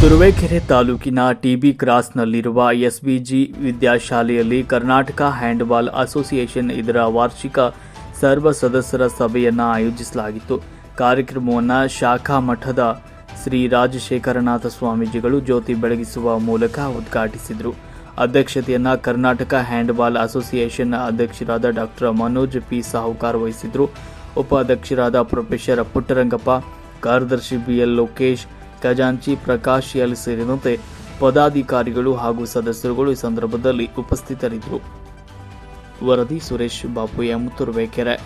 ತುರುವೇಕೆರೆ ತಾಲೂಕಿನ TB ಕ್ರಾಸ್ನಲ್ಲಿರುವ ಎಸ್ಬಿಜಿ ವಿದ್ಯಾಶಾಲೆಯಲ್ಲಿ Karnataka handball association ಇದರ ವಾರ್ಷಿಕ ಸರ್ವ ಸದಸ್ಯರ ಸಭೆಯನ್ನು ಆಯೋಜಿಸಲಾಗಿತ್ತು. ಕಾರ್ಯಕ್ರಮವನ್ನು ಶಾಖಾ ಮಠದ ಶ್ರೀ ರಾಜಶೇಖರನಾಥ ಸ್ವಾಮೀಜಿಗಳು ಜ್ಯೋತಿ ಬೆಳಗಿಸುವ ಮೂಲಕ ಉದ್ಘಾಟಿಸಿದರು. ಅಧ್ಯಕ್ಷತೆಯನ್ನು ಕರ್ನಾಟಕ ಹ್ಯಾಂಡ್ಬಾಲ್ ಅಸೋಸಿಯೇಷನ್ ಅಧ್ಯಕ್ಷರಾದ ಡಾಕ್ಟರ್ ಮನೋಜ್ ಪಿ ಸಾಹುಕಾರ್ ವಹಿಸಿದರು. ಉಪಾಧ್ಯಕ್ಷರಾದ ಪ್ರೊಫೆಸರ್ ಪುಟ್ಟರಂಗಪ್ಪ, ಕಾರ್ಯದರ್ಶಿ ಬಿಎಲ್ ಲೋಕೇಶ್, ಖಜಾಂಚಿ ಪ್ರಕಾಶ್ ಎಲ್ ಸೇರಿದಂತೆ ಪದಾಧಿಕಾರಿಗಳು ಹಾಗೂ ಸದಸ್ಯರುಗಳು ಈ ಸಂದರ್ಭದಲ್ಲಿ ಉಪಸ್ಥಿತರಿದ್ದರು. ವರದಿ ಸುರೇಶ್ ಬಾಬು ಎಂ, ತುರುವೇಕೆರೆ.